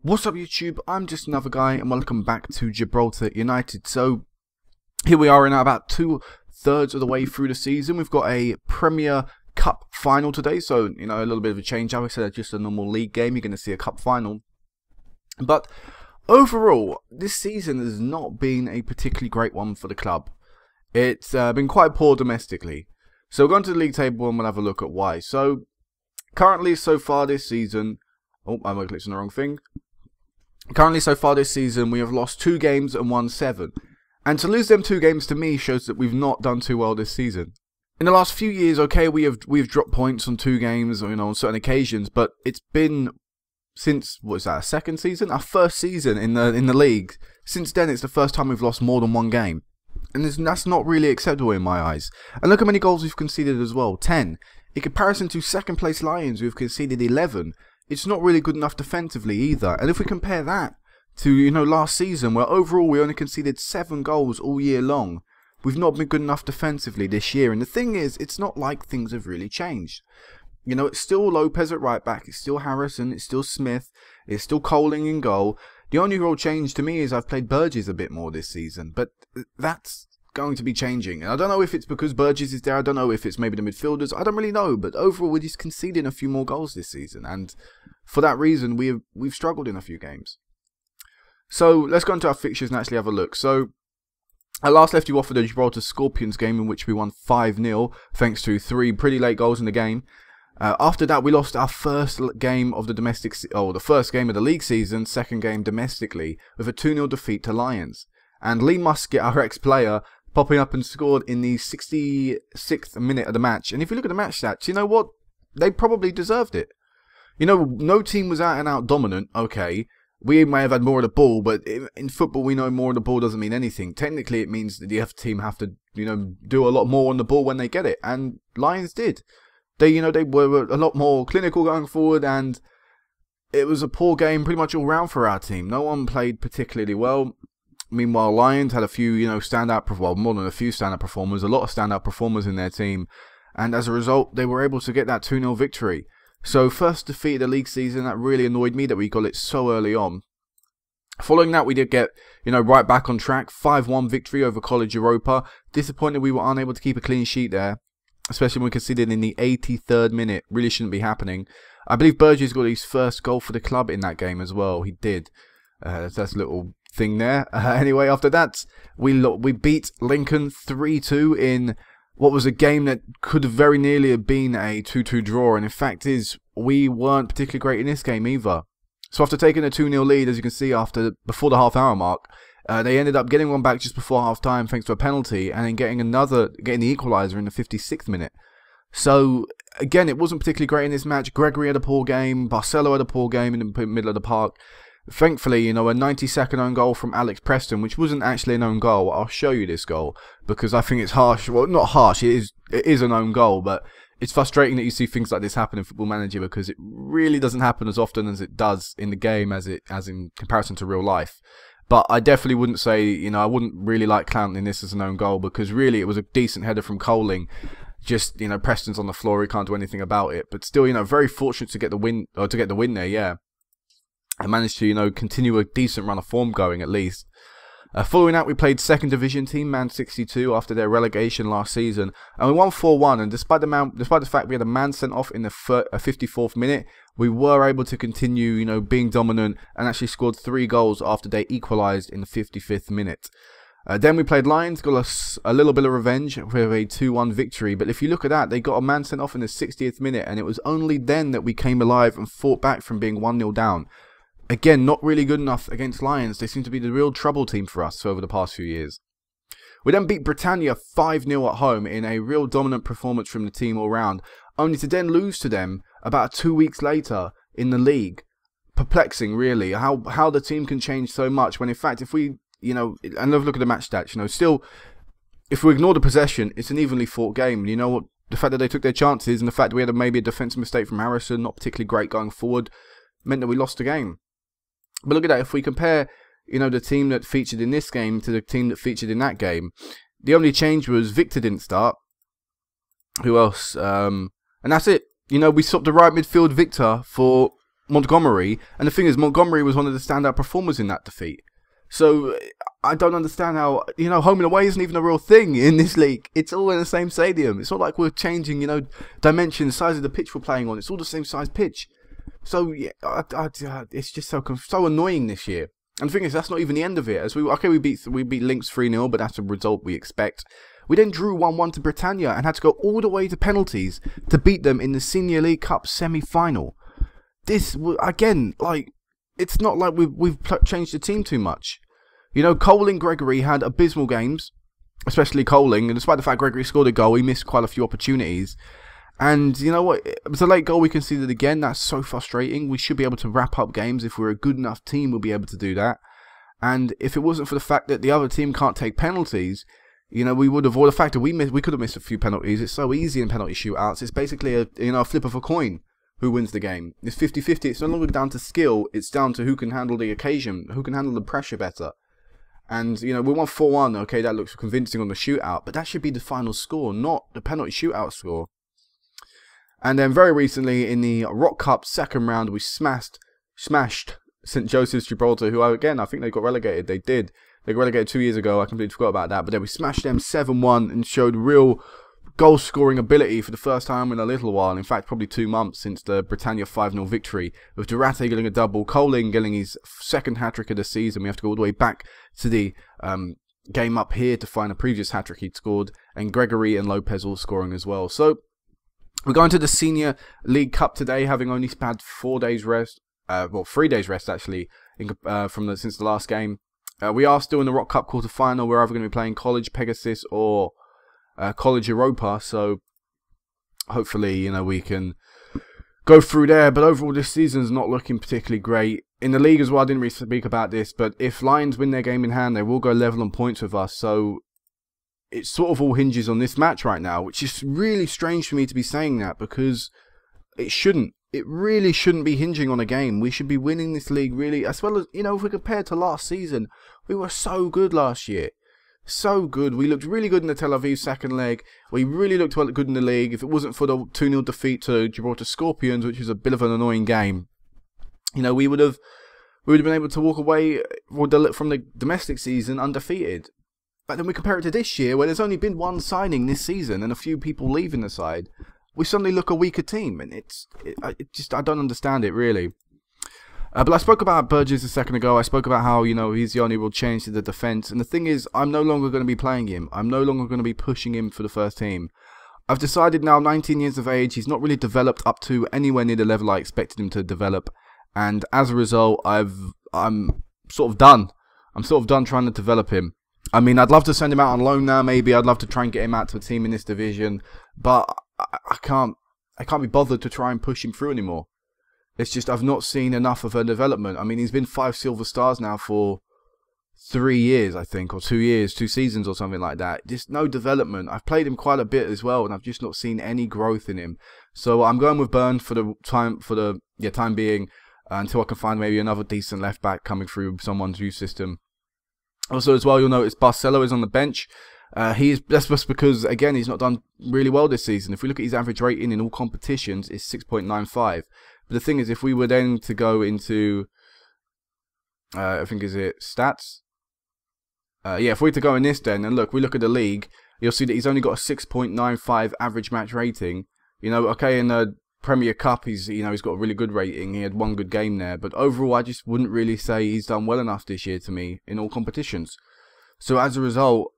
What's up YouTube, I'm just another guy and welcome back to Gibraltar United. So here we are in about 2/3 of the way through the season. We've got a Premier Cup final today, so a little bit of a change. I said just a normal league game, you're going to see a cup final. But overall, this season has not been a particularly great one for the club. It's been quite poor domestically. So we're going to the league table and we'll have a look at why. So currently so far this season, oh, I clicked on the wrong thing. Currently, so far this season, we have lost 2 games and won 7. And to lose them 2 games to me shows that we've not done too well this season. In the last few years, okay, we've dropped points on 2 games, on certain occasions, but it's been since what was that, our second season, our first season in the league. Since then, it's the first time we've lost more than 1 game, and that's not really acceptable in my eyes. And look how many goals we've conceded as well, 10. In comparison to second place Lions, we've conceded 11. It's not really good enough defensively either. And if we compare that to, last season, where overall we only conceded 7 goals all year long, we've not been good enough defensively this year. And the thing is, it's not like things have really changed. It's still Lopez at right back, it's still Harrison, it's still Smith, it's still Coling in goal. The only real change to me is I've played Burgess a bit more this season, but that's going to be changing. And I don't know if it's because Burgess is there, I don't know if it's maybe the midfielders, I don't really know, but overall we're just conceding a few more goals this season, and for that reason we've struggled in a few games. So let's go into our fixtures and actually have a look. So I last left you off with the Gibraltar Scorpions game in which we won 5-0 thanks to 3 pretty late goals in the game. After that, we lost our first game of the first game of the league season, second game domestically, with a 2-0 defeat to Lions. And Lee Musket, our ex-player, popping up and scored in the 66th minute of the match. And if you look at the match stats, you know what? They probably deserved it. No team was out and out dominant, okay. We may have had more of the ball, but in football we know more of the ball doesn't mean anything. Technically it means that the other team have to, do a lot more on the ball when they get it. And Lions did. They were a lot more clinical going forward, and it was a poor game pretty much all round for our team. No one played particularly well. Meanwhile, Lions had a few, more than a few standout performers, a lot of standout performers in their team, and as a result, they were able to get that 2-0 victory. So, first defeat of the league season, that really annoyed me that we got it so early on. Following that, we did get, right back on track, 5-1 victory over College Europa. Disappointed we were unable to keep a clean sheet there, especially when we conceded in the 83rd minute. Really shouldn't be happening. I believe Burgess got his first goal for the club in that game as well. He did. That's a little thing there. Anyway, after that, we beat Lincoln 3-2 in what was a game that could have very nearly have been a 2-2 draw. And in fact we weren't particularly great in this game either. So after taking a 2-0 lead, as you can see, before the half-hour mark, they ended up getting one back just before half-time thanks to a penalty, and then getting the equaliser in the 56th minute. So again, it wasn't particularly great in this match. Gregory had a poor game. Barcelo had a poor game in the middle of the park. Thankfully, a 90-second own goal from Alex Preston, which wasn't actually an own goal. I'll show you this goal because I think it's harsh. Well, not harsh. It is an own goal, but it's frustrating that you see things like this happen in Football Manager because it really doesn't happen as often as it does in the game as in comparison to real life. But I definitely wouldn't say, I wouldn't really like counting this as an own goal because really it was a decent header from Coling. Just, Preston's on the floor, he can't do anything about it. But still, very fortunate to get the win, or to get the win there, yeah. I managed to, continue a decent run of form going at least. Following that, we played second division team Man 62 after their relegation last season, and we won 4-1. And despite the fact we had a man sent off in the 54th minute, we were able to continue, being dominant, and actually scored 3 goals after they equalised in the 55th minute. Then we played Lions, got us a little bit of revenge with a 2-1 victory. But if you look at that, they got a man sent off in the 60th minute, and it was only then that we came alive and fought back from being 1-0 down. Again, not really good enough against Lions. They seem to be the real trouble team for us over the past few years. We then beat Britannia 5-0 at home in a real dominant performance from the team all round, only to then lose to them about 2 weeks later in the league. Perplexing, really, how the team can change so much when in fact if we, and look at the match stats, still, if we ignore the possession, it's an evenly fought game. The fact that they took their chances and the fact that we had maybe a defensive mistake from Harrison, not particularly great going forward, meant that we lost the game. But look at that, if we compare, the team that featured in this game to the team that featured in that game, the only change was Victor didn't start. Who else? And that's it. We swapped the right midfield Victor for Montgomery. And the thing is, Montgomery was one of the standout performers in that defeat. So I don't understand how, home and away isn't even a real thing in this league. It's all in the same stadium. It's not like we're changing, dimensions, size of the pitch we're playing on. It's all the same size pitch. So yeah, it's just so annoying this year. And the thing is, that's not even the end of it. We beat Lynx 3-0, but that's a result we expect. We then drew 1-1 to Britannia and had to go all the way to penalties to beat them in the Senior League Cup semi-final. This, again, it's not like we've changed the team too much. Coling, Gregory had abysmal games, especially Coling, and despite the fact Gregory scored a goal, he missed quite a few opportunities. And you know what? It was a late goal we conceded again. That's so frustrating. We should be able to wrap up games. If we're a good enough team, we'll be able to do that. And if it wasn't for the fact that the other team can't take penalties, we would have, or the fact that we could have missed a few penalties. It's so easy in penalty shootouts. It's basically a flip of a coin. Who wins the game? It's 50-50. It's no longer down to skill. It's down to who can handle the occasion, who can handle the pressure better. And, we won 4-1. Okay, that looks convincing on the shootout, but that should be the final score, not the penalty shootout score. And then very recently in the Rock Cup second round, we smashed St. Joseph's Gibraltar, who, again, I think they got relegated. They did. They got relegated 2 years ago. I completely forgot about that. But then we smashed them 7-1 and showed real goal-scoring ability for the first time in a little while. In fact, probably 2 months since the Britannia 5-0 victory, with Durate getting a double, Coling getting his second hat-trick of the season. We have to go all the way back to the game up here to find a previous hat-trick he'd scored, and Gregory and Lopez all scoring as well. So we're going to the Senior League Cup today, having only had 4 days rest, 3 days rest actually, since the last game. We are still in the Rock Cup quarter-final. We're either going to be playing College Pegasus or College Europa, so hopefully, we can go through there. But overall, this season's not looking particularly great. In the league as well, I didn't really speak about this, but if Lions win their game in hand, they will go level on points with us. So it sort of all hinges on this match right now, which is really strange for me to be saying that, because it shouldn't. It really shouldn't be hinging on a game. We should be winning this league, really, as well as, if we compare to last season, we were so good last year. So good. We looked really good in the Tel Aviv second leg. We really looked good in the league. If it wasn't for the 2-0 defeat to Gibraltar Scorpions, which is a bit of an annoying game, we would have been able to walk away from the domestic season undefeated. But then we compare it to this year, where there's only been one signing this season and a few people leaving the side. We suddenly look a weaker team, and I don't understand it really. But I spoke about Burgess a second ago. I spoke about how, he's the only real change to the defence. And the thing is, I'm no longer going to be playing him. I'm no longer going to be pushing him for the first team. I've decided now, 19 years of age, he's not really developed up to anywhere near the level I expected him to develop. And as a result, I'm sort of done. I'm sort of done trying to develop him. I mean, I'd love to send him out on loan now, maybe. I'd love to try and get him out to a team in this division. But I can't be bothered to try and push him through anymore. It's just, I've not seen enough of a development. I mean, he's been 5 silver stars now for 3 years, I think, or 2 years, 2 seasons or something like that. Just no development. I've played him quite a bit as well, and I've just not seen any growth in him. So I'm going with Burn for the time being, until I can find maybe another decent left back coming through someone's youth system. Also, as well, you'll notice Barcelo is on the bench. That's just because, again, he's not done really well this season. If we look at his average rating in all competitions, it's 6.95. But the thing is, if we were then to go into, I think, is it stats? Yeah, if we were to go in this then, and we look at the league, you'll see that he's only got a 6.95 average match rating. Okay, in the Premier Cup, he's got a really good rating. He had 1 good game there. But overall, I just wouldn't really say he's done well enough this year to me in all competitions. So as a result,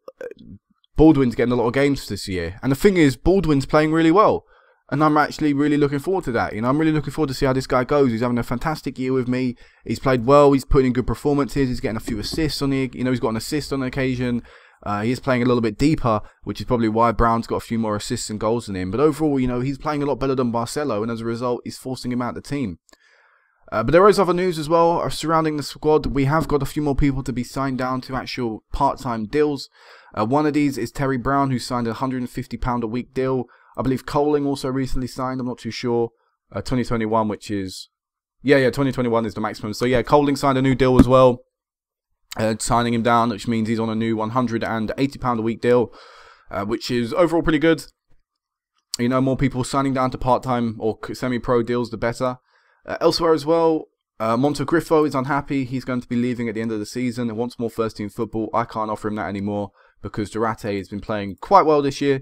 Baldwin's getting a lot of games this year. And the thing is, Baldwin's playing really well. And I'm actually really looking forward to that. I'm really looking forward to see how this guy goes. He's having a fantastic year with me. He's played well. He's putting in good performances. He's getting a few assists on the, he's got an assist on occasion. He is playing a little bit deeper, which is probably why Brown's got a few more assists and goals than him. But overall, he's playing a lot better than Barcelo, and as a result, he's forcing him out of the team. But there is other news as well surrounding the squad. We have got a few more people to be signed down to actual part-time deals. One of these is Terry Brown, who signed a £150 a week deal. I believe Coling also recently signed. I'm not too sure. 2021, which is... Yeah, 2021 is the maximum. So yeah, Coling signed a new deal as well. Signing him down, which means he's on a new £180 a week deal. Which is overall pretty good. More people signing down to part-time or semi-pro deals, the better. Elsewhere as well, Montegrifo is unhappy. He's going to be leaving at the end of the season and wants more first team football. I can't offer him that anymore because Durate has been playing quite well this year.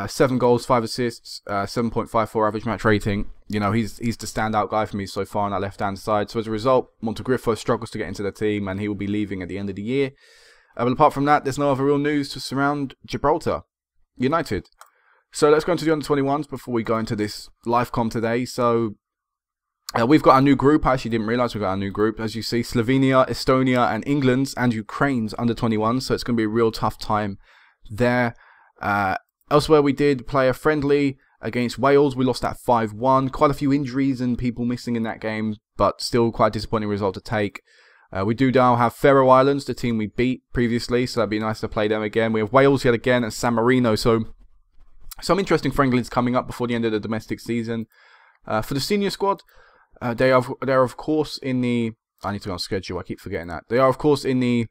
7 goals, 5 assists, 7.54 average match rating. You know, he's the standout guy for me so far on that left-hand side. So as a result, Montegrifo struggles to get into the team and he will be leaving at the end of the year. But apart from that, there's no other real news to surround Gibraltar United. So let's go into the under-21s before we go into this live com today. So we've got our new group. I actually didn't realise we've got our new group. As you see, Slovenia, Estonia and England's and Ukraine's under-21. So it's going to be a real tough time there. Elsewhere, we did play a friendly against Wales. We lost that 5-1. Quite a few injuries and people missing in that game, but still quite a disappointing result to take. We do now have Faroe Islands, the team we beat previously, so that'd be nice to play them again. We have Wales yet again and San Marino, so some interesting friendlies coming up before the end of the domestic season. For the senior squad, they are of course in the... I need to go on schedule, I keep forgetting that. They are of course in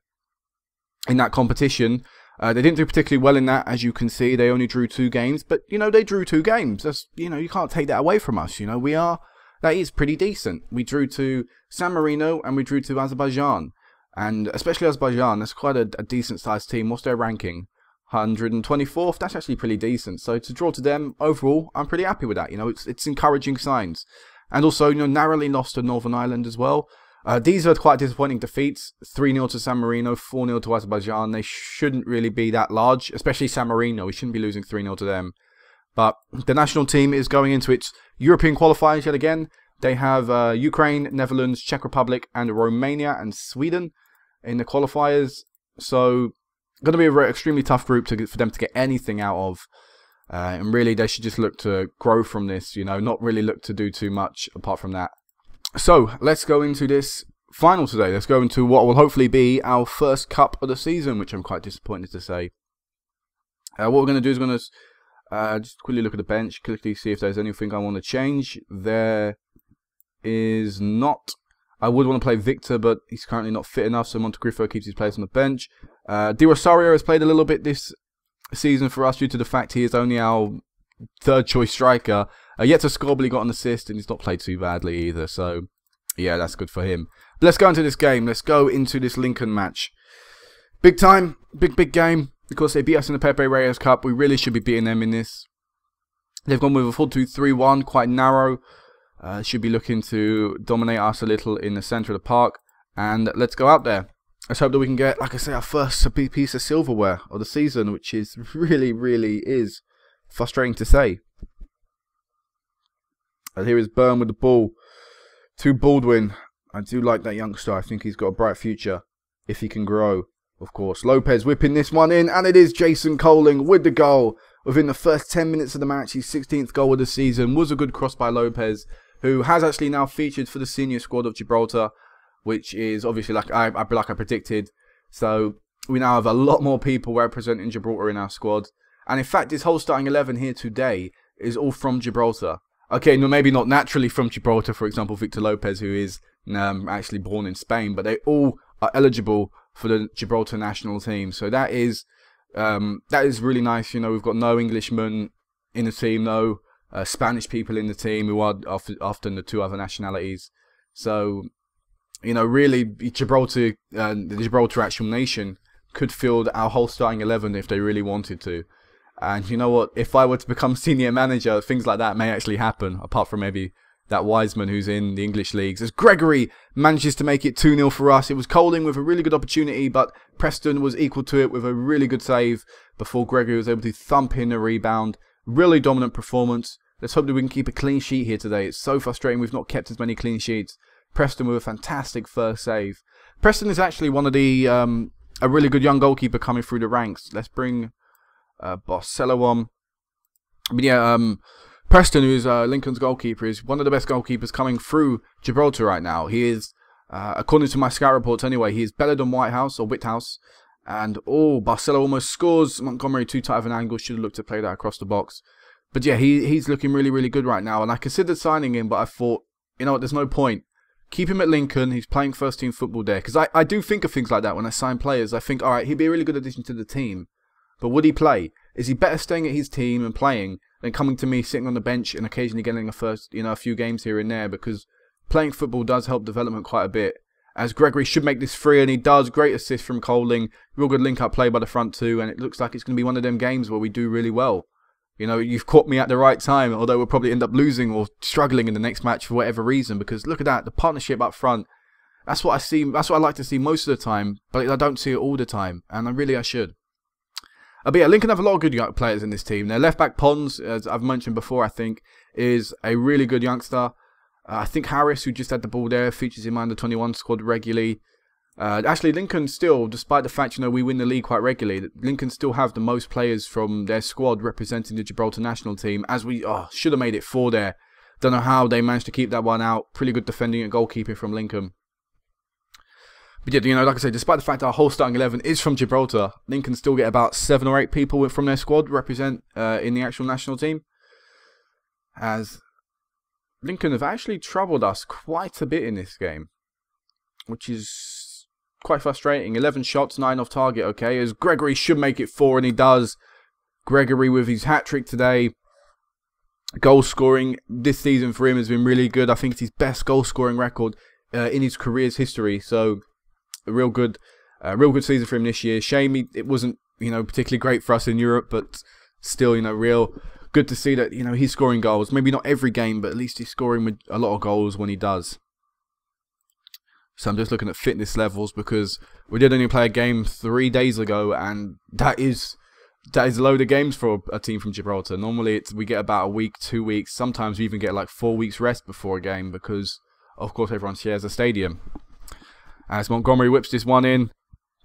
that competition. They didn't do particularly well in that, as you can see. They only drew 2 games, but, you know, they drew 2 games. That's, you know, you can't take that away from us, you know. That is pretty decent. We drew to San Marino and we drew to Azerbaijan. And especially Azerbaijan, that's quite a decent sized team. What's their ranking? 124th? That's actually pretty decent. So to draw to them, overall, I'm pretty happy with that. You know, it's encouraging signs. And also, you know, narrowly lost to Northern Ireland as well. These are quite disappointing defeats. 3-0 to San Marino, 4-0 to Azerbaijan. They shouldn't really be that large, especially San Marino. We shouldn't be losing 3-0 to them. But the national team is going into its European qualifiers yet again. They have Ukraine, Netherlands, Czech Republic, and Romania and Sweden in the qualifiers. So, going to be an extremely tough group for them to get anything out of. And really, they should just look to grow from this, you know, not really look to do too much apart from that. So, let's go into this final today. Let's go into what will hopefully be our first cup of the season, which I'm quite disappointed to say. What we're going to do is we're going to just quickly look at the bench, quickly see if there's anything I want to change. There is not. I would want to play Victor, but he's currently not fit enough, so Montegrifo keeps his place on the bench. Di Rosario has played a little bit this season for us due to the fact he is only our 3rd choice striker. Yet to score, but he got an assist, and he's not played too badly either. So, yeah, that's good for him. But let's go into this game. Let's go into this Lincoln match. Big time, big game. Because they beat us in the Pepe Reyes Cup. We really should be beating them in this. They've gone with a 4-2-3-1, quite narrow. Should be looking to dominate us a little in the centre of the park. And let's go out there. Let's hope that we can get, like I say, our first piece of silverware of the season, which is really is frustrating to say. And here is Byrne with the ball to Baldwin. I do like that youngster. I think he's got a bright future if he can grow, of course. Lopez whipping this one in, and it is Jason Coling with the goal. Within the first 10 minutes of the match, his 16th goal of the season was a good cross by Lopez, who has actually now featured for the senior squad of Gibraltar, which is obviously like I predicted. So we now have a lot more people representing Gibraltar in our squad. And in fact, this whole starting 11 here today is all from Gibraltar. Okay, no, maybe not naturally from Gibraltar, for example, Victor Lopez, who is actually born in Spain, but they all are eligible for the Gibraltar national team. So that is really nice. You know, we've got no Englishmen in the team, no Spanish people in the team who are often the 2 other nationalities. So, you know, really, Gibraltar, the Gibraltar actual nation could field our whole starting 11 if they really wanted to. And you know what? If I were to become senior manager, things like that may actually happen, apart from maybe that Wiseman who's in the English leagues. As Gregory manages to make it 2-0 for us. It was Coling with a really good opportunity, but Preston was equal to it with a really good save before Gregory was able to thump in a rebound. Really dominant performance. Let's hope that we can keep a clean sheet here today. It's so frustrating we've not kept as many clean sheets. Preston with a fantastic first save. Preston is actually one of the a really good young goalkeeper coming through the ranks. Let's bring Barcelo on. But yeah, Preston, who's Lincoln's goalkeeper, is one of the best goalkeepers coming through Gibraltar right now. He is, according to my scout reports anyway, he is better than Whitehouse. And, Barcelo almost scores. Montgomery too tight of an angle. Should have looked to play that across the box. But yeah, he's looking really good right now. And I considered signing him, but I thought, you know what, there's no point. Keep him at Lincoln. He's playing first team football there. Because I do think of things like that when I sign players. I think, alright, he'd be a really good addition to the team. But would he play? Is he better staying at his team and playing than coming to me, sitting on the bench and occasionally getting a few games here and there? Because playing football does help development quite a bit. As Gregory should make this 3, and he does. Great assist from Coling. Real good link-up play by the front two, and it looks like it's going to be one of them games where we do really well. You know, you've caught me at the right time, although we'll probably end up losing or struggling in the next match for whatever reason, because look at that, the partnership up front. That's what I see. That's what I like to see most of the time, but I don't see it all the time, and I should. But yeah, Lincoln have a lot of good young players in this team. Their left-back Pons, as I've mentioned before, I think, is a really good youngster. I think Harris, who just had the ball there, features in my under-21 squad regularly. Actually, Lincoln still, despite the fact, you know, we win the league quite regularly, Lincoln still have the most players from their squad representing the Gibraltar national team, as we should have made it 4 there. Don't know how they managed to keep that one out. Pretty good defending and goalkeeping from Lincoln. But yeah, you know, like I said, despite the fact our whole starting 11 is from Gibraltar, Lincoln still get about 7 or 8 people from their squad represent in the actual national team. As Lincoln have actually troubled us quite a bit in this game, which is quite frustrating. 11 shots, 9 off target, okay, as Gregory should make it 4, and he does. Gregory with his hat-trick today. Goal scoring this season for him has been really good. I think it's his best goal scoring record in his career's history, so a real good season for him this year. Shame it wasn't, you know, particularly great for us in Europe, but still, you know, real good to see that, you know, he's scoring goals. Maybe not every game, but at least he's scoring with a lot of goals when he does. So I'm just looking at fitness levels, because we did only play a game 3 days ago, and that is a load of games for a team from Gibraltar. Normally we get about a week, 2 weeks, sometimes we even get like 4 weeks rest before a game, because of course everyone shares a stadium. As Montgomery whips this one in,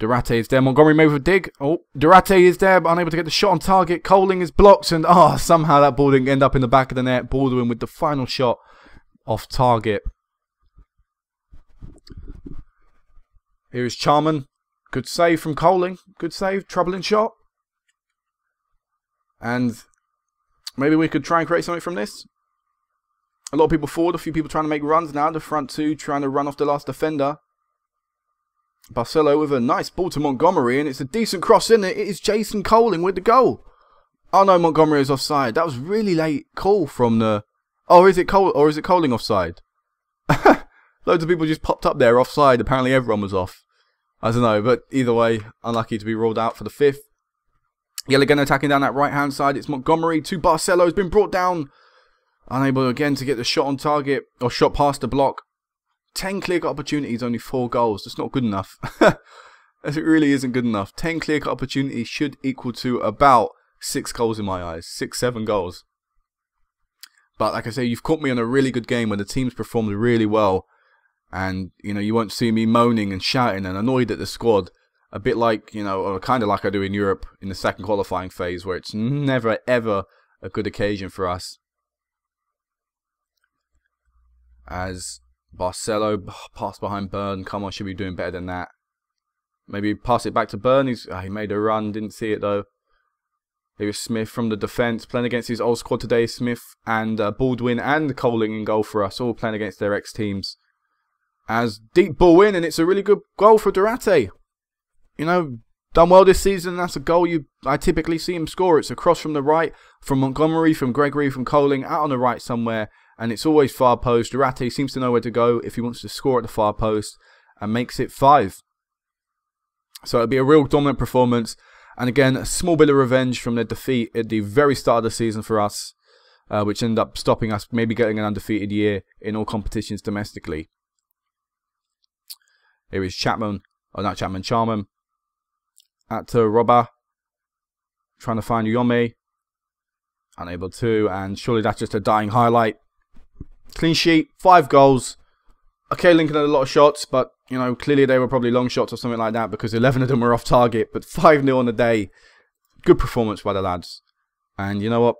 Durate is there. Montgomery made with a dig. Oh, Durate is there, but unable to get the shot on target. Coling is blocked, and somehow that ball didn't end up in the back of the net. Baldwin with the final shot off target. Here is Charman. Good save from Coling. Good save. Troubling shot. And maybe we could try and create something from this. A lot of people forward. A few people trying to make runs now. The front two trying to run off the last defender. Barcelo with a nice ball to Montgomery. And it's a decent cross in it. It is Jason Coling with the goal. Oh no, Montgomery is offside. That was really late call from the... Oh, is it Coling offside? Loads of people just popped up there offside. Apparently everyone was off. I don't know, but either way, unlucky to be ruled out for the 5th. Yet again attacking down that right-hand side. It's Montgomery to Barcelo. Has been brought down. Unable again to get the shot on target, or shot past the block. 10 clear-cut opportunities, only 4 goals. That's not good enough. It really isn't good enough. 10 clear-cut opportunities should equal to about 6 goals in my eyes. 6, 7 goals. But like I say, you've caught me on a really good game where the team's performed really well. And, you know, you won't see me moaning and shouting and annoyed at the squad. A bit like, you know, or kind of like I do in Europe in the second qualifying phase, where it's never, ever a good occasion for us. As Barcelo passed behind Byrne. Come on, should be doing better than that. Maybe pass it back to Byrne. He made a run, didn't see it though. Here's Smith from the defence, playing against his old squad today. Smith and Baldwin and Coling in goal for us, all playing against their ex-teams. As deep ball in, and it's a really good goal for Durate. You know, done well this season. That's a goal I typically see him score. It's a cross from the right, from Montgomery, from Gregory, from Coling, out on the right somewhere. And it's always far post. Durate seems to know where to go if he wants to score at the far post, and makes it 5. So it'll be a real dominant performance. And again, a small bit of revenge from their defeat at the very start of the season for us, which ended up stopping us maybe getting an undefeated year in all competitions domestically. Here is Charman. At Robba. Trying to find Yome. Unable to, and surely that's just a dying highlight. Clean sheet, 5 goals. Okay, Lincoln had a lot of shots, but, you know, clearly they were probably long shots or something like that, because 11 of them were off target, but 5-0 on the day. Good performance by the lads. And you know what?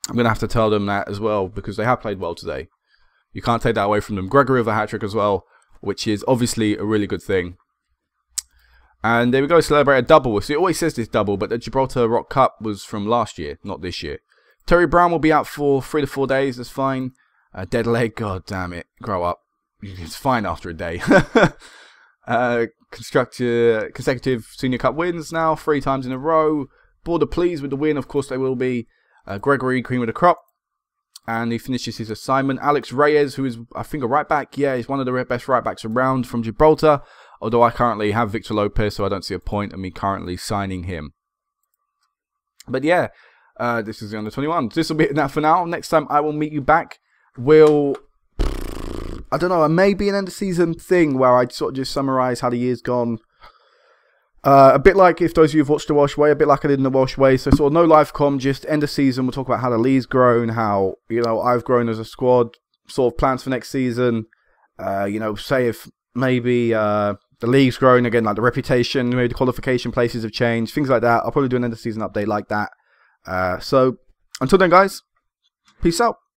I'm going to have to tell them that as well, because they have played well today. You can't take that away from them. Gregory with a hat-trick as well, which is obviously a really good thing. And there we go, celebrate a double. So it always says this double, but the Gibraltar Rock Cup was from last year, not this year. Terry Brown will be out for 3 to 4 days, that's fine. Dead leg, god damn it, grow up. It's fine after a day. Consecutive Senior Cup wins now, 3 times in a row. Border pleased with the win, of course they will be. Gregory, cream of the crop. and he finishes his assignment. Alex Reyes, who is, I think, a right back. Yeah, he's one of the best right backs around from Gibraltar. Although I currently have Victor Lopez, so I don't see a point in me currently signing him. But yeah, this is the under-21. This will be that for now. Next time I will meet you back. I don't know, maybe an end-of-season thing where I'd sort of just summarise how the year's gone. A bit like, if those of you have watched the Welsh Way, a bit like I did in the Welsh Way. So sort of no live com, just end of season. We'll talk about how the league's grown, how, you know, I've grown as a squad, sort of plans for next season. You know, say if maybe the league's grown again, like the reputation, maybe the qualification places have changed, things like that. I'll probably do an end of season update like that. So until then, guys, peace out.